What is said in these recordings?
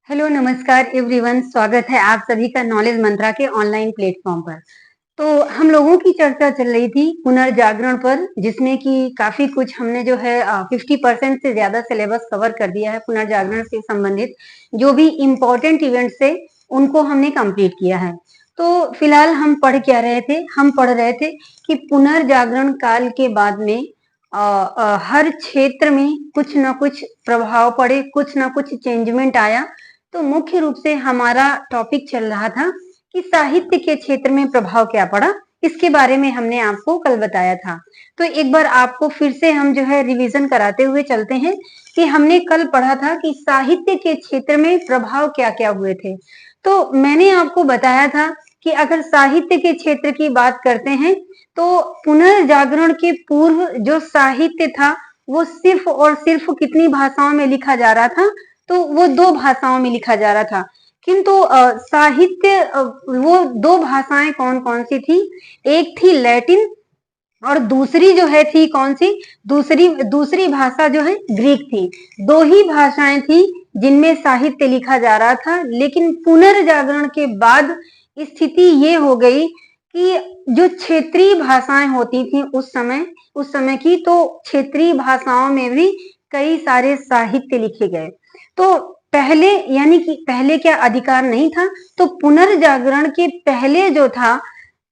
Hello नमस्कार everyone, स्वागत है आप सभी का नॉलेज मंत्रा के ऑनलाइन प्लेटफॉर्म पर। तो हम लोगों की चर्चा चल रही थी पुनर्जागरण पर, जिसमें कि काफी कुछ हमने जो है 50% से ज्यादा सिलेबस कवर कर दिया है। पुनर्जागरण से संबंधित जो भी इम्पोर्टेंट इवेंट्स थे उनको हमने कंप्लीट किया है। तो फिलहाल हम पढ़ क्या रहे थे, हम पढ़ रहे थे कि पुनर्जागरण काल के बाद में हर क्षेत्र में कुछ ना कुछ प्रभाव पड़े, कुछ ना कुछ चेंजमेंट आया। तो मुख्य रूप से हमारा टॉपिक चल रहा था कि साहित्य के क्षेत्र में प्रभाव क्या पड़ा, इसके बारे में हमने आपको कल बताया था। तो एक बार आपको फिर से हम जो है रिवीजन कराते हुए चलते हैं कि हमने कल पढ़ा था कि साहित्य के क्षेत्र में प्रभाव क्या क्या हुए थे। तो मैंने आपको बताया था कि अगर साहित्य के क्षेत्र की बात करते हैं तो पुनर्जागरण के पूर्व जो साहित्य था वो सिर्फ और सिर्फ कितनी भाषाओं में लिखा जा रहा था, तो वो 2 भाषाओं में लिखा जा रहा था। किंतु साहित्य वो 2 भाषाएं कौन-कौन सी थी? एक थी लैटिन और दूसरी जो है थी कौन सी? दूसरी भाषा जो है ग्रीक थी। 2 ही भाषाएं थी जिनमें साहित्य लिखा जा रहा था। लेकिन पुनर्जागरण के बाद स्थिति ये हो गई कि जो क्षेत्रीय भाषाएं होती थी उस समय की, तो क्षेत्रीय भाषाओं में भी कई सारे साहित्य लिखे गए। तो पहले यानी कि पहले क्या अधिकार नहीं था? तो पुनर्जागरण के पहले जो था,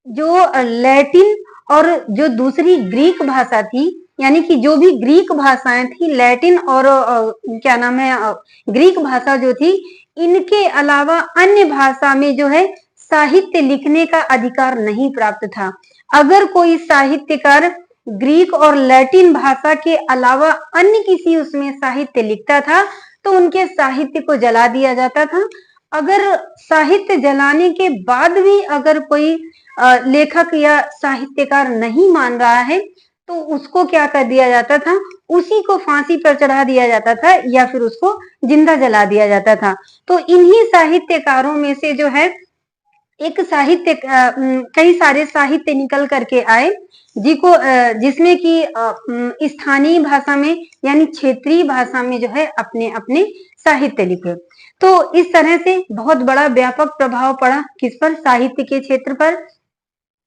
जो लैटिन और जो दूसरी ग्रीक भाषा थी, यानी कि जो भी ग्रीक भाषाएं थी, लैटिन और क्या नाम है ग्रीक भाषा जो थी, इनके अलावा अन्य भाषा में जो है साहित्य लिखने का अधिकार नहीं प्राप्त था। अगर कोई साहित्यकार ग्रीक और लैटिन भाषा के अलावा अन्य किसी उसमें साहित्य लिखता था तो उनके साहित्य को जला दिया जाता था। अगर साहित्य जलाने के बाद भी अगर कोई लेखक या साहित्यकार नहीं मान रहा है तो उसको क्या कर दिया जाता था? उसी को फांसी पर चढ़ा दिया जाता था या फिर उसको जिंदा जला दिया जाता था। तो इन्हीं साहित्यकारों में से जो है एक साहित्य कई सारे साहित्य निकल करके आए जिसमें कि स्थानीय भाषा में यानी क्षेत्रीय भाषा में जो है अपने अपने साहित्य लिखे। तो इस तरह से बहुत बड़ा व्यापक प्रभाव पड़ा किस पर? साहित्य के क्षेत्र पर।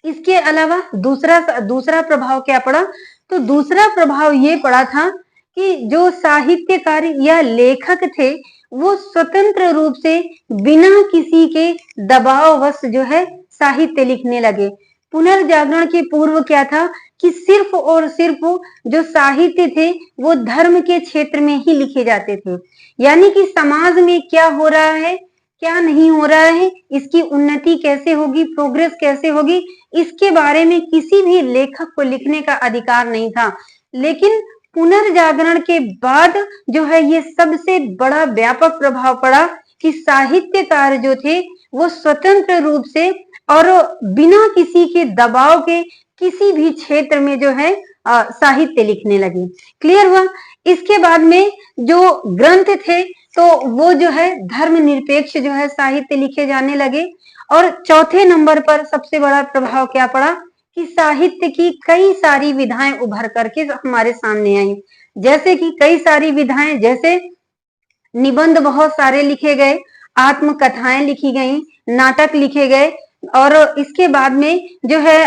इसके अलावा दूसरा प्रभाव क्या पड़ा? तो दूसरा प्रभाव ये पड़ा था कि जो साहित्यकार या लेखक थे वो स्वतंत्र रूप से बिना किसी के दबाववश जो है साहित्य लिखने लगे। पुनर्जागरण के पूर्व क्या था कि सिर्फ और सिर्फ जो साहित्य थे वो धर्म के क्षेत्र में ही लिखे जाते थे। यानी कि समाज में क्या हो रहा है, क्या नहीं हो रहा है, इसकी उन्नति कैसे होगी, प्रोग्रेस कैसे होगी, इसके बारे में किसी भी लेखक को लिखने का अधिकार नहीं था। लेकिन पुनर्जागरण के बाद जो है ये सबसे बड़ा व्यापक प्रभाव पड़ा कि साहित्यकार जो थे वो स्वतंत्र रूप से और बिना किसी के दबाव के किसी भी क्षेत्र में जो है साहित्य लिखने लगे। क्लियर हुआ? इसके बाद में जो ग्रंथ थे तो वो जो है धर्मनिरपेक्ष जो है साहित्य लिखे जाने लगे। और चौथे नंबर पर सबसे बड़ा प्रभाव क्या पड़ा कि साहित्य की कई सारी विधाएं उभर करके हमारे सामने आई। जैसे कि कई सारी विधाएं, जैसे निबंध बहुत सारे लिखे गए, आत्मकथाएं लिखी गई, नाटक लिखे गए और इसके बाद में जो है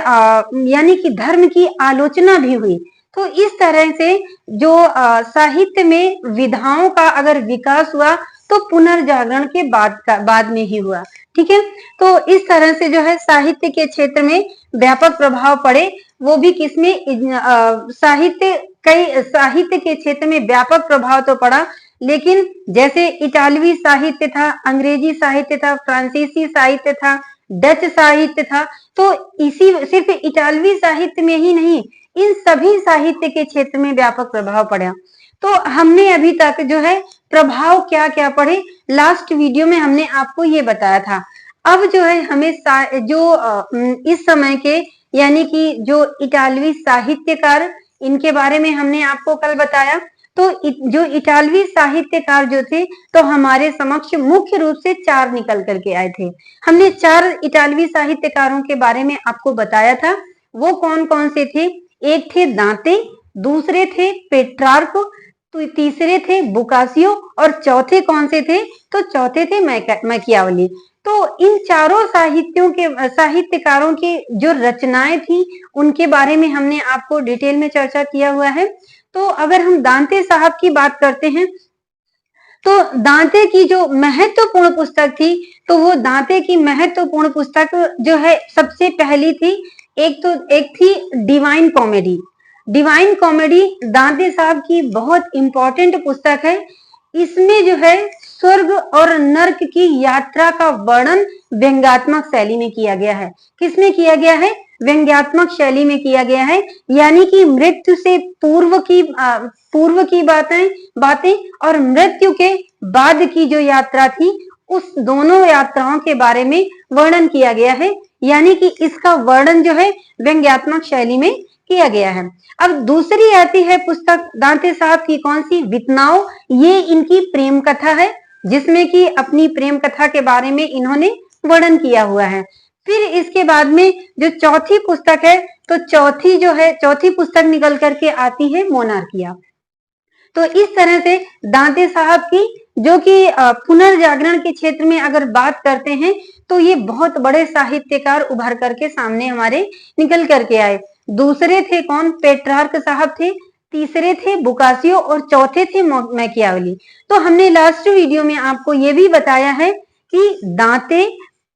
यानी कि धर्म की आलोचना भी हुई। तो इस तरह से जो साहित्य में विधाओं का अगर विकास हुआ तो पुनर्जागरण के बाद में ही हुआ। ठीक है, तो इस तरह से जो है साहित्य के क्षेत्र में व्यापक प्रभाव पड़े, वो भी किसमें? साहित्य के क्षेत्र में व्यापक प्रभाव तो पड़ा, लेकिन जैसे इटालवी साहित्य था, अंग्रेजी साहित्य था, फ्रांसीसी साहित्य था, डच साहित्य था, तो इसी सिर्फ इटालवी साहित्य में ही नहीं, इन सभी साहित्य के क्षेत्र में व्यापक प्रभाव पड़ा। तो हमने अभी तक जो है प्रभाव क्या क्या पड़े, लास्ट वीडियो में हमने आपको ये बताया था। अब जो है हमें इस समय के यानी कि जो इटालवी साहित्यकार, इनके बारे में हमने आपको कल बताया। तो जो इटालवी साहित्यकार जो थे तो हमारे समक्ष मुख्य रूप से 4 निकल करके आए थे। हमने 4 इटालवी साहित्यकारों के बारे में आपको बताया था। वो कौन कौन से थे? एक थे दांते, दूसरे थे पेट्रार्क, तो तीसरे थे बोकासियो और चौथे कौन से थे? तो चौथे थे मैकियावली। तो इन चारों साहित्यकारों की जो रचनाएं थी उनके बारे में हमने आपको डिटेल में चर्चा किया हुआ है। तो अगर हम दांते साहब की बात करते हैं तो दांते की जो महत्वपूर्ण पुस्तक थी, तो वो दांते की महत्वपूर्ण पुस्तक जो है सबसे पहली थी, एक थी डिवाइन कॉमेडी। डिवाइन कॉमेडी दांते साहब की बहुत इंपॉर्टेंट पुस्तक है। इसमें जो है स्वर्ग और नर्क की यात्रा का वर्णन व्यंग्यात्मक शैली में किया गया है। किसमें किया गया है? व्यंग्यात्मक शैली में किया गया है। यानी कि मृत्यु से पूर्व की बातें और मृत्यु के बाद की जो यात्रा थी, उस दोनों यात्राओं के बारे में वर्णन किया गया है। यानी कि इसका वर्णन जो है व्यंग्यात्मक शैली में किया गया है। अब दूसरी आती है पुस्तक दांते साहब की, कौन सी? वितनाओ। ये इनकी प्रेम कथा है, जिसमें कि अपनी प्रेम कथा के बारे में इन्होंने वर्णन किया हुआ है। फिर इसके बाद में जो चौथी पुस्तक है, तो चौथी पुस्तक निकल करके आती है मोनार्किया। तो इस तरह से दांते साहब की जो कि पुनर्जागरण के क्षेत्र में अगर बात करते हैं, तो ये बहुत बड़े साहित्यकार उभर करके सामने हमारे निकल करके आए। दूसरे थे कौन? पेट्रार्क साहब थे, तीसरे थे बोकासियो और चौथे थे मैकियावली। तो हमने लास्ट वीडियो में आपको ये भी बताया है कि दांते,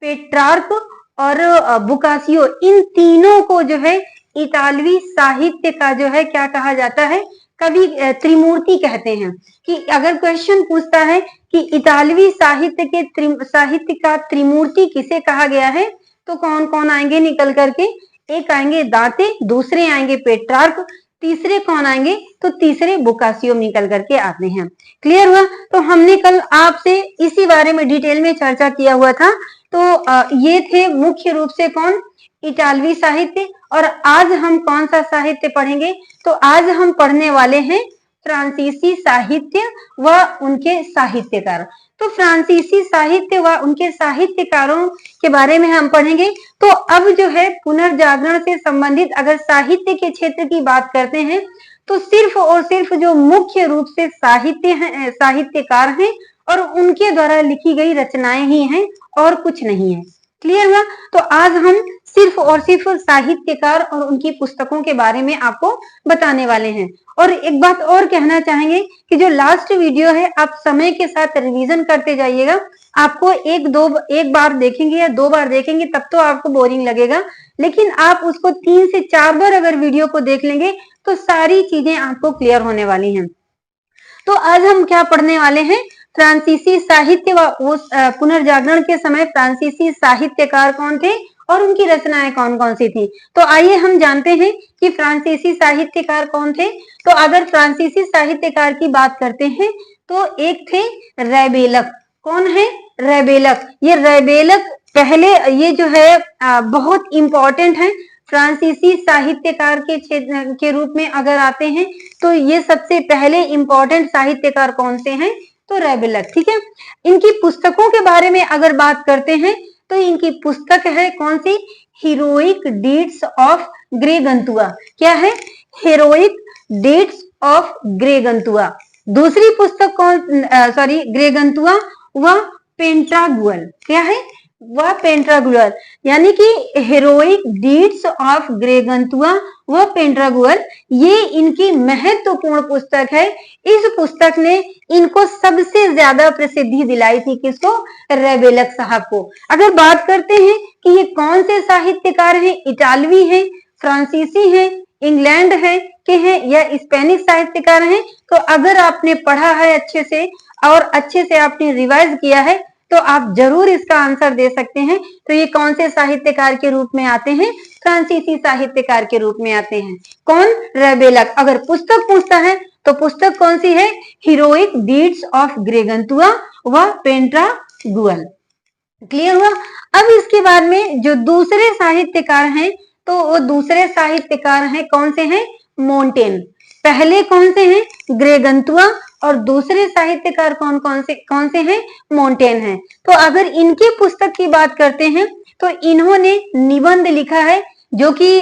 पेट्रार्क और बोकासियो, इन तीनों को जो है इतालवी साहित्य का जो है क्या कहा जाता है? कवि त्रिमूर्ति कहते हैं। कि अगर क्वेश्चन पूछता है कि इतालवी साहित्य का त्रिमूर्ति किसे कहा गया है, तो कौन कौन आएंगे निकल करके? एक आएंगे दांते, दूसरे आएंगे पेट्रार्क, तीसरे कौन आएंगे? तो तीसरे बोकासियो निकल करके आते हैं। क्लियर हुआ? तो हमने कल आपसे इसी बारे में डिटेल में चर्चा किया हुआ था। तो ये थे मुख्य रूप से कौन? इतालवी साहित्य। और आज हम कौन सा साहित्य पढ़ेंगे? तो आज हम पढ़ने वाले हैं फ्रांसीसी साहित्य व उनके साहित्यकार। तो फ्रांसीसी साहित्य व उनके साहित्यकारों के बारे में हम पढ़ेंगे। तो अब जो है पुनर्जागरण से संबंधित अगर साहित्य के क्षेत्र की बात करते हैं, तो सिर्फ और सिर्फ जो मुख्य रूप से साहित्यकार हैं और उनके द्वारा लिखी गई रचनाएं ही हैं और कुछ नहीं है। क्लियर हुआ? तो आज हम सिर्फ और सिर्फ साहित्यकार और उनकी पुस्तकों के बारे में आपको बताने वाले हैं। और एक बात और कहना चाहेंगे कि जो लास्ट वीडियो है, आप समय के साथ रिवीजन करते जाइएगा। आपको एक बार देखेंगे या 2 बार देखेंगे तब तो आपको बोरिंग लगेगा, लेकिन आप उसको 3 से 4 बार अगर वीडियो को देख लेंगे तो सारी चीजें आपको क्लियर होने वाली हैं। तो आज हम क्या पढ़ने वाले हैं? फ्रांसीसी साहित्य व पुनर्जागरण के समय फ्रांसीसी साहित्यकार कौन थे और उनकी रचनाएं कौन कौन सी थी। तो आइए हम जानते हैं कि फ्रांसीसी साहित्यकार कौन थे। तो अगर फ्रांसीसी साहित्यकार की बात करते हैं, तो एक थे रैबेलक। कौन है? रैबेलक। ये रैबेलक पहले, ये जो है बहुत इंपॉर्टेंट है फ्रांसीसी साहित्यकार के क्षेत्र के रूप में अगर आते हैं, तो ये सबसे पहले इंपॉर्टेंट साहित्यकार कौन से हैं? तो रैबेलक। ठीक है। इनकी पुस्तकों के बारे में अगर बात करते हैं, तो इनकी पुस्तक है कौन सी? Heroic deeds of Gargantua. क्या है? Heroic deeds of Gargantua. दूसरी पुस्तक ग्रेगंतुआ व पेंटागुअल। क्या है? वह पेंटागुअल, यानी कि हीरोइक डीड्स ऑफ ग्रेगंतुआ व पेंटागुअल, ये इनकी महत्वपूर्ण पुस्तक है। इस पुस्तक ने इनको सबसे ज्यादा प्रसिद्धि दिलाई थी। किसको? रैबेलक साहब को। अगर बात करते हैं कि ये कौन से साहित्यकार हैं, इटालवी हैं, फ्रांसीसी हैं, इंग्लैंड है के हैं या स्पेनिश साहित्यकार हैं, तो अगर आपने पढ़ा है अच्छे से और अच्छे से आपने रिवाइज किया है, तो आप जरूर इसका आंसर दे सकते हैं। तो ये कौन से साहित्यकार के रूप में आते हैं? फ्रांसीसी साहित्यकार के रूप में आते हैं। कौन? रैबेलक। अगर पुस्तक पूछता है तो पुस्तक कौन सी है? हीरोइक डीड्स ऑफ ग्रेगंतुआ व पेंटागुअल। क्लियर हुआ? अब इसके बाद में जो दूसरे साहित्यकार हैं, तो वो दूसरे साहित्यकार हैं कौन से हैं? मोंटेन। पहले कौन से हैं? ग्रेगंतुआ, और दूसरे साहित्यकार कौन से हैं? मोंटेन हैं। तो अगर इनकी पुस्तक की बात करते हैं, तो इन्होंने निबंध लिखा है, जो कि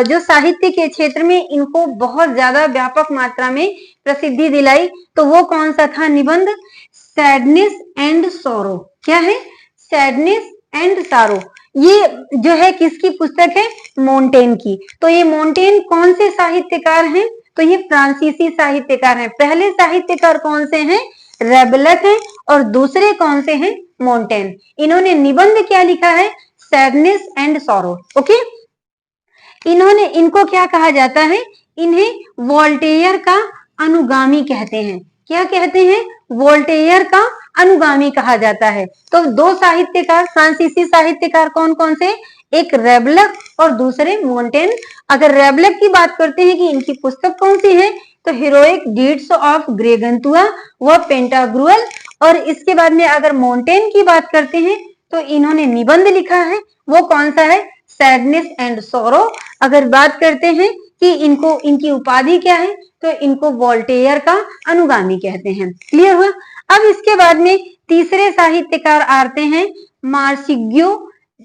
जो साहित्य के क्षेत्र में इनको बहुत ज्यादा व्यापक मात्रा में प्रसिद्धि दिलाई। तो वो कौन सा था निबंध? सैडनेस एंड सोरो। क्या है? सैडनेस एंड सारो। ये जो है किसकी पुस्तक है? मोंटेन की। तो ये मोंटेन कौन से साहित्यकार हैं? तो ये फ्रांसीसी साहित्यकार हैं। पहले साहित्यकार कौन से हैं? रेबलक हैं, और दूसरे कौन से हैं? मोंटेन। इन्होंने निबंध क्या लिखा है? Sadness and sorrow. ओके, इनको क्या कहा जाता है? इन्हें वोल्टेयर का अनुगामी कहते हैं। क्या कहते हैं? वोल्टेयर का अनुगामी कहा जाता है। तो दो साहित्यकार, फ्रांसीसी साहित्यकार कौन कौन से? एक रेबलक और दूसरे मोंटेन। अगर रेबलक की बात करते हैं कि इनकी पुस्तक कौन सी है, तो हीरोइक डीड्स ऑफ ग्रेगंतुआ व पेंटाग्रुअल। और इसके बाद में अगर मोंटेन की बात करते हैं तो इन्होंने निबंध लिखा है, वो कौन सा है? सैडनेस एंड सोरो। अगर बात करते हैं कि इनकी उपाधि क्या है, तो इनको वोल्टेयर का अनुगामी कहते हैं। क्लियर हुआ? अब इसके बाद में तीसरे साहित्यकार आते हैं मार्सिग्यो।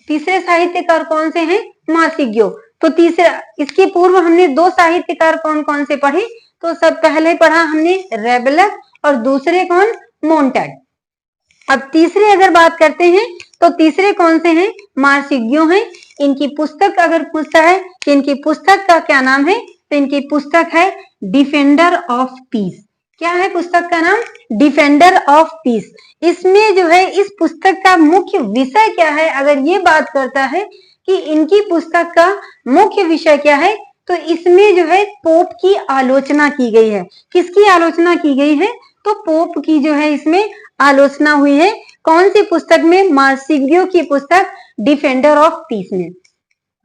तीसरे साहित्यकार कौन से हैं? मार्सिग्यो। तो तीसरा, इसके पूर्व हमने दो साहित्यकार कौन कौन से पढ़े? तो सब पहले पढ़ा हमने रेबलक और दूसरे कौन? मोंटेन। अब तीसरे अगर बात करते हैं तो तीसरे कौन से हैं? मार्सिग्यो हैं। इनकी पुस्तक अगर पूछता है कि इनकी पुस्तक का क्या नाम है, तो इनकी पुस्तक है डिफेंडर ऑफ पीस। क्या है पुस्तक का नाम? Defender of peace. इसमें जो है इस पुस्तक का मुख्य विषय क्या है? अगर ये बात करता है कि इनकी पुस्तक का मुख्य विषय क्या है, तो इसमें जो है पोप की आलोचना की गई है। किसकी आलोचना की गई है? तो पोप की जो है इसमें आलोचना हुई है। कौन सी पुस्तक में? मार्सिग्यो की पुस्तक डिफेंडर ऑफ पीस में।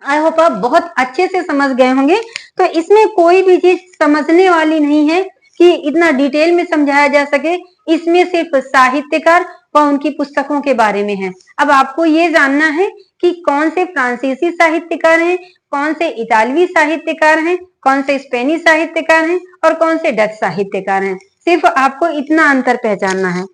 आई होप आप बहुत अच्छे से समझ गए होंगे। तो इसमें कोई भी चीज समझने वाली नहीं है कि इतना डिटेल में समझाया जा सके। इसमें सिर्फ साहित्यकार व उनकी पुस्तकों के बारे में है। अब आपको ये जानना है कि कौन से फ्रांसीसी साहित्यकार हैं, कौन से इतालवी साहित्यकार हैं, कौन से स्पेनिश साहित्यकार हैं और कौन से डच साहित्यकार हैं। सिर्फ आपको इतना अंतर पहचानना है।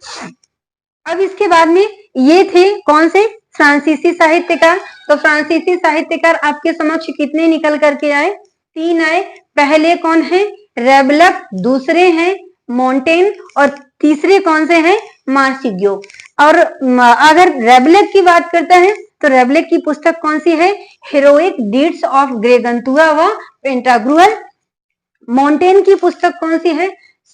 अब इसके बाद में ये थे कौन से? फ्रांसीसी साहित्यकार। तो फ्रांसीसी साहित्यकार आपके समक्ष कितने निकल करके आए? 3 आए। पहले कौन है? रेबलक, दूसरे हैं मोंटेन और तीसरे कौन से हैं? मार्सिग्यो। और अगर रेबलक की बात करता है तो रेबलक की पुस्तक कौन सी है? हीरोइक डीड्स ऑफ ग्रेगंतुआ व पेंटाग्रुअल। मोंटेन की पुस्तक कौन सी है?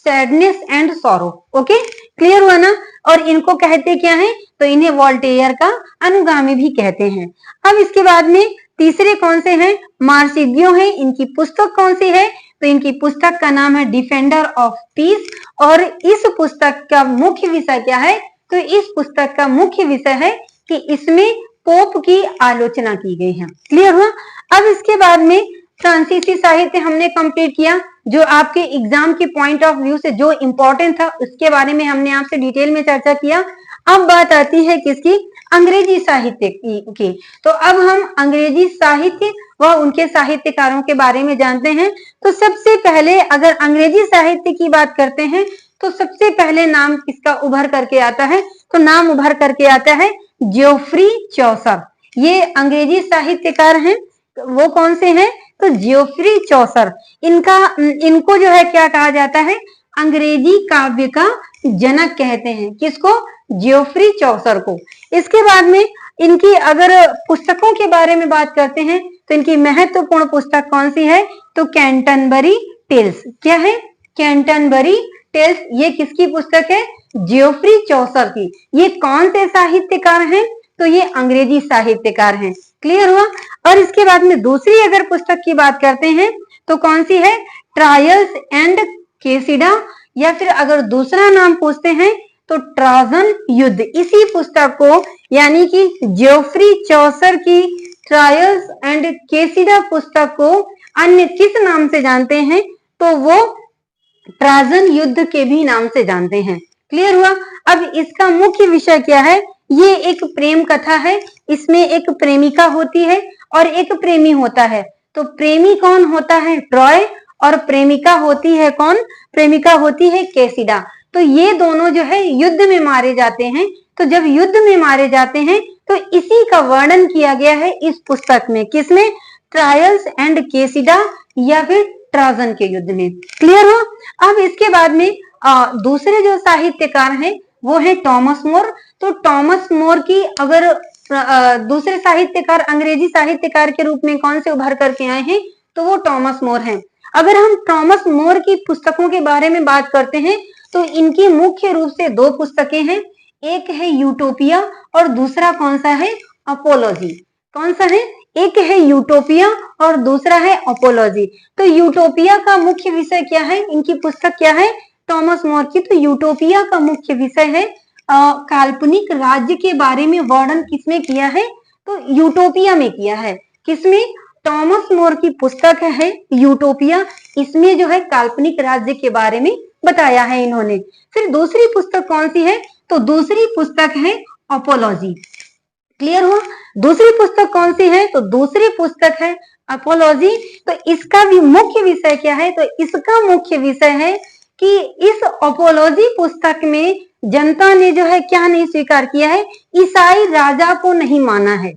Sadness and sorrow. Okay, clear हुआ ना? और इनको कहते क्या है? तो इन्हें वोल्टेयर का अनुगामी भी कहते हैं। अब इसके बाद में तीसरे कौन से हैं? मार्सिग्यो है। इनकी पुस्तक कौन सी है? तो इनकी पुस्तक का नाम है डिफेंडर ऑफ पीस। और इस पुस्तक का मुख्य विषय क्या है? तो इस पुस्तक का मुख्य विषय है कि इसमें पोप की आलोचना की गई है। क्लियर हुआ? अब इसके बाद में फ्रांसीसी साहित्य हमने कंप्लीट किया। जो आपके एग्जाम के पॉइंट ऑफ व्यू से जो इंपॉर्टेंट था उसके बारे में हमने आपसे डिटेल में चर्चा किया। अब बात आती है किसकी? अंग्रेजी साहित्य की। तो अब हम अंग्रेजी साहित्य व उनके साहित्यकारों के बारे में जानते हैं। तो सबसे पहले अगर अंग्रेजी साहित्य की बात करते हैं तो सबसे पहले नाम किसका उभर करके आता है? तो नाम उभर करके आता है जियोफ्री चौसर। ये अंग्रेजी साहित्यकार हैं। वो कौन से हैं? तो जियोफ्री चौसर। इनको जो है क्या कहा जाता है? अंग्रेजी काव्य का जनक कहते हैं। किसको? जियोफ्री चौसर को। इसके बाद में इनकी अगर पुस्तकों के बारे में बात करते हैं तो इनकी महत्वपूर्ण पुस्तक कौन सी है? तो कैंटरबरी टेल्स। क्या है? Canterbury tales. ये किसकी पुस्तक है? जियोफ्री चौसर की। ये कौन से साहित्यकार हैं? तो ये अंग्रेजी साहित्यकार हैं। क्लियर हुआ? और इसके बाद में दूसरी अगर पुस्तक की बात करते हैं तो कौन सी है? ट्रायल्स एंड केसिडा, या फिर अगर दूसरा नाम पूछते हैं तो ट्राजन युद्ध। इसी पुस्तक को यानी कि जियोफ्री चौसर की ट्रायल्स एंड केसिडा पुस्तक को अन्य किस नाम से जानते हैं? तो वो ट्राजन युद्ध के भी नाम से जानते हैं। क्लियर हुआ? अब इसका मुख्य विषय क्या है? ये एक प्रेम कथा है। इसमें एक प्रेमिका होती है और एक प्रेमी होता है। तो प्रेमी कौन होता है? ट्रॉय। और प्रेमिका होती है कौन? प्रेमिका होती है केसिडा। तो ये दोनों जो है युद्ध में मारे जाते हैं। तो जब युद्ध में मारे जाते हैं तो इसी का वर्णन किया गया है इस पुस्तक में। किसमें? ट्रायल्स एंड केसिडा या फिर ट्राजन के युद्ध में। क्लियर हो? अब इसके बाद में दूसरे जो साहित्यकार हैं वो है टॉमस मोर। तो टॉमस मोर की अगर दूसरे साहित्यकार, अंग्रेजी साहित्यकार के रूप में कौन से उभर करके आए हैं, तो वो टॉमस मोर हैं। अगर हम टॉमस मोर की पुस्तकों के बारे में बात करते हैं तो इनकी मुख्य रूप से दो पुस्तकें हैं, एक है यूटोपिया और दूसरा कौन सा है, अपोलॉजी। कौन सा है, एक है यूटोपिया और दूसरा है अपोलॉजी। तो यूटोपिया का मुख्य विषय क्या है, इनकी पुस्तक क्या है, टॉमस मोर की, तो यूटोपिया का मुख्य विषय है काल्पनिक राज्य के बारे में वर्णन किसमें किया है, तो यूटोपिया में किया है। किसमें, टॉमस मोर की पुस्तक है यूटोपिया, इसमें जो है काल्पनिक राज्य के बारे में बताया है इन्होंने। फिर दूसरी पुस्तक कौन सी है, तो दूसरी पुस्तक है अपोलॉजी। क्लियर हुआ, दूसरी पुस्तक कौन सी है, तो दूसरी पुस्तक है अपोलॉजी। तो इसका भी मुख्य विषय क्या है, तो इसका मुख्य विषय है कि इस अपोलॉजी पुस्तक में जनता ने जो है क्या नहीं स्वीकार किया है, ईसाई राजा को नहीं माना है।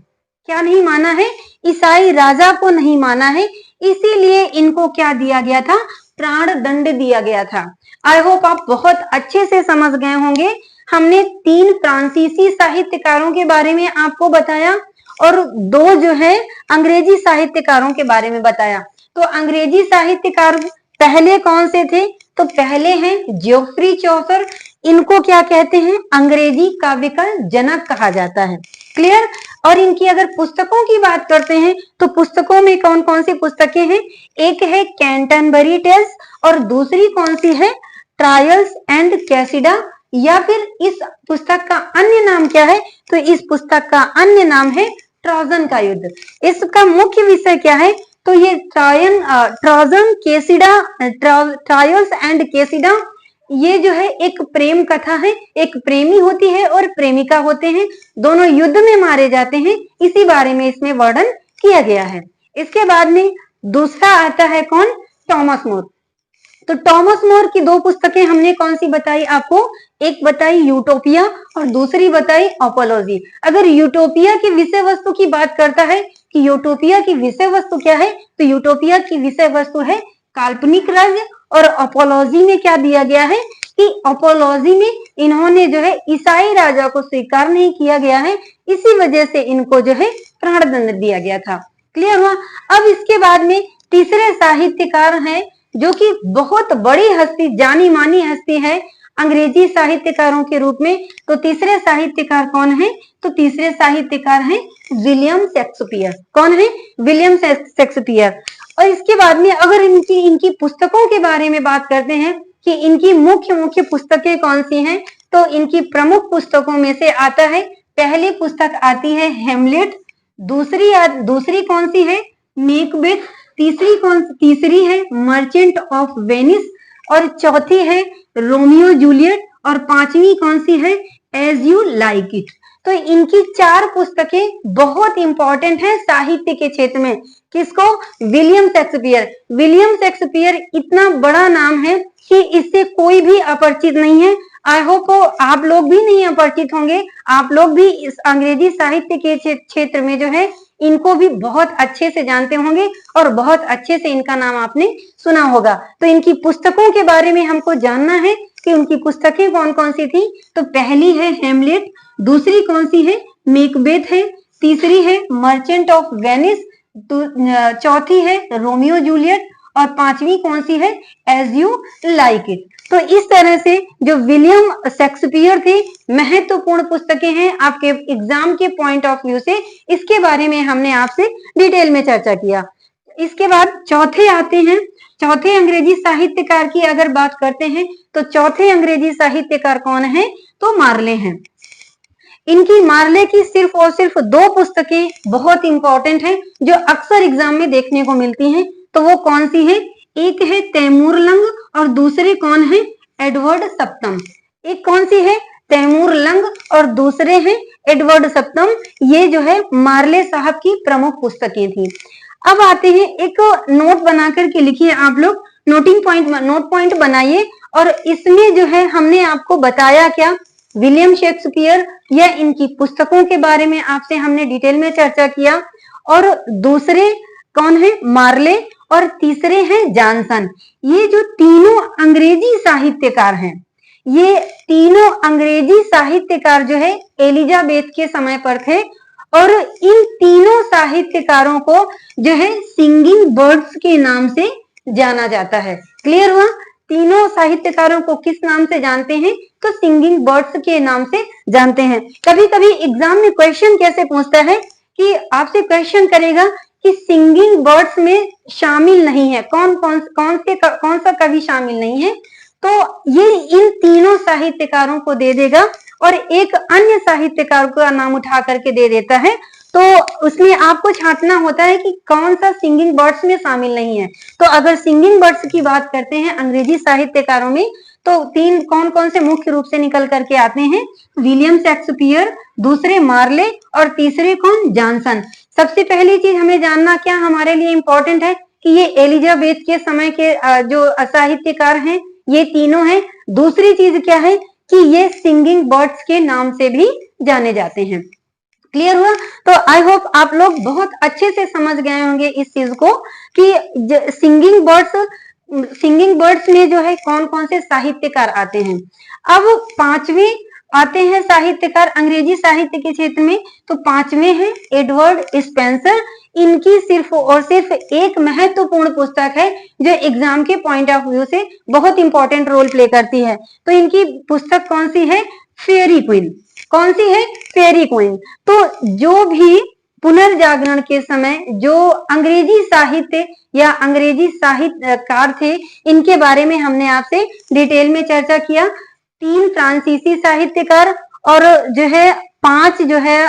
क्या नहीं माना है, ईसाई राजा को नहीं माना है, इसीलिए इनको क्या दिया गया था, प्राण दंड दिया गया था। आई होप आप बहुत अच्छे से समझ गए होंगे। हमने 3 फ्रांसीसी साहित्यकारों के बारे में आपको बताया और 2 जो है अंग्रेजी साहित्यकारों के बारे में बताया। तो अंग्रेजी साहित्यकार पहले कौन से थे, तो पहले हैं जियोफ्री चौसर। इनको क्या कहते हैं, अंग्रेजी काव्य का जनक कहा जाता है। क्लियर। और इनकी अगर पुस्तकों की बात करते हैं तो पुस्तकों में कौन कौन सी पुस्तकें हैं, एक है कैंटरबरी टेल्स और दूसरी कौन सी है, ट्रायल्स एंड कैसिडा, या फिर इस पुस्तक का अन्य नाम क्या है, तो इस पुस्तक का अन्य नाम है ट्रोजन का युद्ध। इसका मुख्य विषय क्या है, तो ये ट्रोजन कैसिडा, ट्रायल्स एंड कैसिडा, ये जो है एक प्रेम कथा है। एक प्रेमी होती है और प्रेमिका होते हैं, दोनों युद्ध में मारे जाते हैं, इसी बारे में इसमें वर्णन किया गया है। इसके बाद में दूसरा आता है कौन, टॉमस मोर। तो टॉमस मोर की 2 पुस्तकें हमने कौन सी बताई आपको, एक बताई यूटोपिया और दूसरी बताई अपोलॉजी। अगर यूटोपिया की विषय वस्तु की बात करता है कि यूटोपिया की विषय वस्तु क्या है, तो यूटोपिया की विषय वस्तु है काल्पनिक राज्य, और अपोलॉजी में क्या दिया गया है कि अपोलॉजी में इन्होंने जो है ईसाई राजा को स्वीकार नहीं किया गया है, इसी वजह से इनको जो है प्राण दंड दिया गया था। क्लियर हुआ। अब इसके बाद में तीसरे साहित्यकार हैं जो कि बहुत बड़ी हस्ती, जानी मानी हस्ती है अंग्रेजी साहित्यकारों के रूप में। तो तीसरे साहित्यकार कौन है, तो तीसरे साहित्यकार हैं विलियम शेक्सपियर। कौन है, विलियम शेक्सपियर। और इसके बाद में अगर इनकी पुस्तकों के बारे में बात करते हैं कि इनकी मुख्य पुस्तकें कौन सी हैं, तो इनकी प्रमुख पुस्तकों में से आता है, पहली पुस्तक आती है हेमलेट, दूसरी कौन सी है, मैकबेथ, तीसरी है मर्चेंट ऑफ वेनिस, और चौथी है रोमियो जूलियट, और 5वीं कौन सी है, एज यू लाइक इट। तो इनकी 4 पुस्तकें बहुत इंपॉर्टेंट है साहित्य के क्षेत्र में। किसको, विलियम शेक्सपियर। विलियम शेक्सपियर इतना बड़ा नाम है कि इससे कोई भी अपरिचित नहीं है। आई होप आप लोग भी नहीं अपरिचित होंगे, आप लोग भी इस अंग्रेजी साहित्य के क्षेत्र में जो है इनको भी बहुत अच्छे से जानते होंगे और बहुत अच्छे से इनका नाम आपने सुना होगा। तो इनकी पुस्तकों के बारे में हमको जानना है कि उनकी पुस्तकें कौन कौन सी थी। तो पहली है हेमलेट, दूसरी कौन सी है, मैकबेथ है, तीसरी है मर्चेंट ऑफ वेनिस, चौथी है रोमियो जूलियट, और 5वीं कौन सी है, एज यू लाइक इट। तो इस तरह से जो विलियम शेक्सपियर थे, महत्वपूर्ण पुस्तकें हैं आपके एग्जाम के पॉइंट ऑफ व्यू से। इसके बारे में हमने आपसे डिटेल में चर्चा किया। इसके बाद चौथे आते हैं, चौथे अंग्रेजी साहित्यकार की अगर बात करते हैं तो चौथे अंग्रेजी साहित्यकार कौन है, तो मार्ले हैं। इनकी मार्ले की सिर्फ और सिर्फ 2 पुस्तकें बहुत इंपॉर्टेंट हैं जो अक्सर एग्जाम में देखने को मिलती हैं। तो वो कौन सी है, एक है तैमूर लंग और दूसरे कौन है, एडवर्ड सप्तम। एक कौन सी है, तैमूर लंग, और दूसरे हैं एडवर्ड सप्तम। ये जो है मार्ले साहब की प्रमुख पुस्तकें थी। अब आते हैं, एक नोट बना करके लिखिए आप लोग, नोट पॉइंट बनाइए, और इसमें जो है हमने आपको बताया क्या, विलियम शेक्सपियर या इनकी पुस्तकों के बारे में आपसे हमने डिटेल में चर्चा किया, और दूसरे कौन है, मार्ले, और तीसरे हैं जॉनसन। ये जो तीनों अंग्रेजी साहित्यकार हैं, ये तीनों अंग्रेजी साहित्यकार जो है एलिजाबेथ के समय पर थे और इन तीनों साहित्यकारों को जो है सिंगिंग बर्ड्स के नाम से जाना जाता है। क्लियर हुआ? तीनों साहित्यकारों को किस नाम से जानते हैं? तो सिंगिंग बर्ड्स के नाम से जानते हैं। कभी कभी एग्जाम में क्वेश्चन कैसे पूछता है कि आपसे क्वेश्चन करेगा कि सिंगिंग बर्ड्स में शामिल नहीं है, कौन सा कवि शामिल नहीं है, तो ये इन तीनों साहित्यकारों को दे देगा और एक अन्य साहित्यकार का नाम उठा करके दे देता है। तो उसमें आपको छांटना होता है कि कौन सा सिंगिंग बर्ड्स में शामिल नहीं है। तो अगर सिंगिंग बर्ड्स की बात करते हैं अंग्रेजी साहित्यकारों में, तो तीन कौन कौन से मुख्य रूप से निकल करके आते हैं? विलियम शेक्सपियर, दूसरे मार्ले और तीसरे कौन? जॉनसन। सबसे पहली चीज हमें जानना क्या हमारे लिए इंपॉर्टेंट है कि ये एलिजाबेथ के समय के जो साहित्यकार हैं ये तीनों हैं। दूसरी चीज क्या है कि ये सिंगिंग बर्ड्स के नाम से भी जाने जाते हैं। क्लियर हुआ? तो आई होप आप लोग बहुत अच्छे से समझ गए होंगे इस चीज को कि सिंगिंग बर्ड्स में जो है कौन कौन से साहित्यकार आते हैं। अब पांचवें आते हैं साहित्यकार अंग्रेजी साहित्य के क्षेत्र में, तो पांचवें हैं एडवर्ड स्पेंसर। इनकी सिर्फ और सिर्फ एक महत्वपूर्ण पुस्तक है जो एग्जाम के पॉइंट ऑफ व्यू से बहुत इंपॉर्टेंट रोल प्ले करती है। तो इनकी पुस्तक कौन सी है? Fairy queen. कौन सी है? Fairy queen. तो जो भी पुनर्जागरण के समय जो अंग्रेजी साहित्य या अंग्रेजी साहित्यकार थे इनके बारे में हमने आपसे डिटेल में चर्चा किया। 3 फ्रांसीसी साहित्यकार और जो है 5 जो है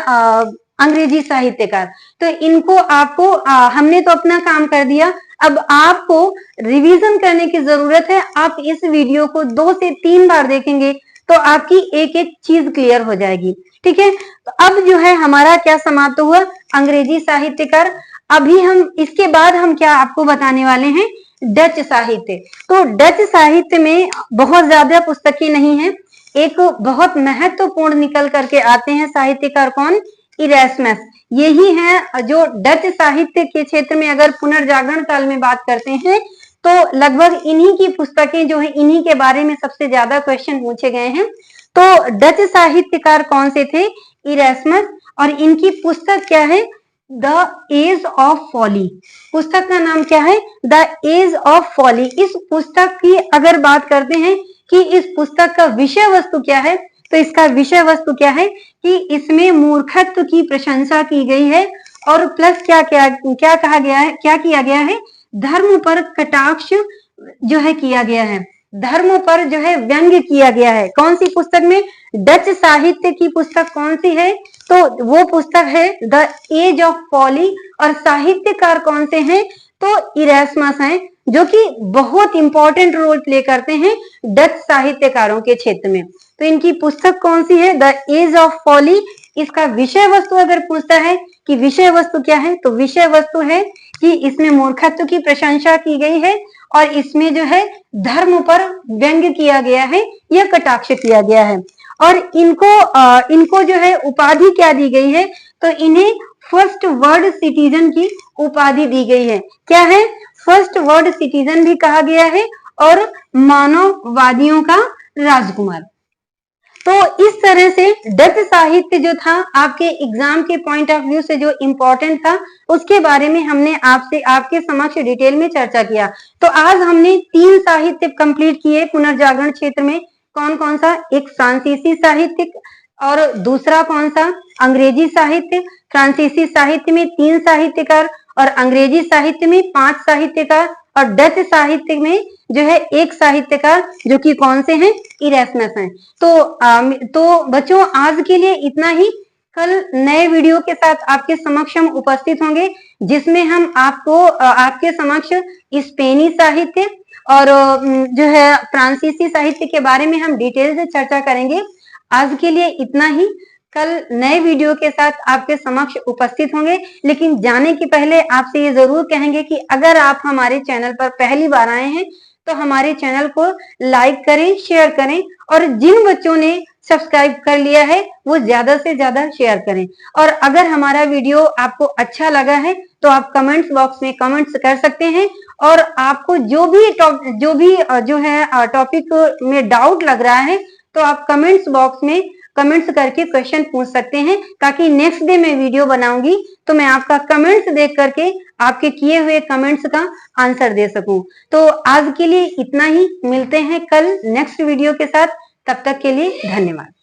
अंग्रेजी साहित्यकार। तो इनको आपको हमने तो अपना काम कर दिया, अब आपको रिवीजन करने की जरूरत है। आप इस वीडियो को 2 से 3 बार देखेंगे तो आपकी एक एक चीज क्लियर हो जाएगी। ठीक है, तो अब जो है हमारा क्या समाप्त हुआ? अंग्रेजी साहित्यकार। अभी हम इसके बाद हम क्या आपको बताने वाले हैं? डच साहित्य। तो डच साहित्य में बहुत ज्यादा पुस्तकें नहीं है, एक बहुत महत्वपूर्ण निकल करके आते हैं साहित्यकार कौन? इरेस्मस। यही है जो डच साहित्य के क्षेत्र में अगर पुनर्जागरण काल में बात करते हैं तो लगभग इन्हीं की पुस्तकें जो है इन्हीं के बारे में सबसे ज्यादा क्वेश्चन पूछे गए हैं। तो डच साहित्यकार कौन से थे? इरेस्मस। और इनकी पुस्तक क्या है? The age of folly. पुस्तक का नाम क्या है? The age of folly. इस पुस्तक की अगर बात करते हैं कि इस पुस्तक का विषय वस्तु क्या है, तो इसका विषय वस्तु क्या है कि इसमें मूर्खत्व की प्रशंसा की गई है और प्लस क्या क्या क्या कहा गया है, क्या किया गया है? धर्म पर कटाक्ष जो है किया गया है, धर्म पर जो है व्यंग्य किया गया है। कौन सी पुस्तक में? डच साहित्य की पुस्तक कौन सी है? तो वो पुस्तक है द एज ऑफ फॉली। और साहित्यकार कौन से हैं? तो इरेस्मस हैं, जो कि बहुत इंपॉर्टेंट रोल प्ले करते हैं डच साहित्यकारों के क्षेत्र में। तो इनकी पुस्तक कौन सी है? The age of folly. इसका विषय वस्तु अगर पूछता है कि विषय वस्तु क्या है, तो विषय वस्तु है कि इसमें मूर्खत्व की प्रशंसा की गई है और इसमें जो है धर्म पर व्यंग्य किया गया है या कटाक्ष किया गया है। और इनको जो है उपाधि क्या दी गई है? तो इन्हें फर्स्ट वर्ल्ड सिटीजन की उपाधि दी गई है। क्या है? फर्स्ट वर्ल्ड सिटीजन भी कहा गया है और मानववादियों का राजकुमार। तो इस तरह से डच साहित्य जो था आपके एग्जाम के पॉइंट ऑफ व्यू से जो इम्पोर्टेंट था उसके बारे में हमने आपसे आपके समक्ष डिटेल में चर्चा किया। तो आज हमने 3 साहित्य कंप्लीट किए पुनर्जागरण क्षेत्र में। कौन कौन सा? एक फ्रांसीसी साहित्य और दूसरा कौन सा? अंग्रेजी साहित्य। फ्रांसीसी साहित्य में 3 साहित्यकार और अंग्रेजी साहित्य में 5 साहित्यकार और डच साहित्य में जो है 1 साहित्यकार, जो कि कौन से हैं? इरेस्मस हैं। तो बच्चों आज के लिए इतना ही। कल नए वीडियो के साथ आपके समक्ष हम उपस्थित होंगे जिसमें हम आपको आपके समक्ष स्पेनी साहित्य और जो है फ्रांसीसी साहित्य के बारे में हम डिटेल से चर्चा करेंगे। आज के लिए इतना ही। कल नए वीडियो के साथ आपके समक्ष उपस्थित होंगे, लेकिन जाने के पहले आपसे ये जरूर कहेंगे कि अगर आप हमारे चैनल पर पहली बार आए हैं तो हमारे चैनल को लाइक करें, शेयर करें और जिन बच्चों ने सब्सक्राइब कर लिया है वो ज्यादा से ज्यादा शेयर करें। और अगर हमारा वीडियो आपको अच्छा लगा है तो आप कमेंट्स बॉक्स में कमेंट्स कर सकते हैं। और आपको जो भी जो है टॉपिक में डाउट लग रहा है, तो आप कमेंट्स बॉक्स में कमेंट्स करके क्वेश्चन पूछ सकते हैं, ताकि नेक्स्ट डे मैं वीडियो बनाऊंगी तो मैं आपका कमेंट्स देख करके आपके किए हुए कमेंट्स का आंसर दे सकूं। तो आज के लिए इतना ही, मिलते हैं कल नेक्स्ट वीडियो के साथ। तब तक के लिए धन्यवाद।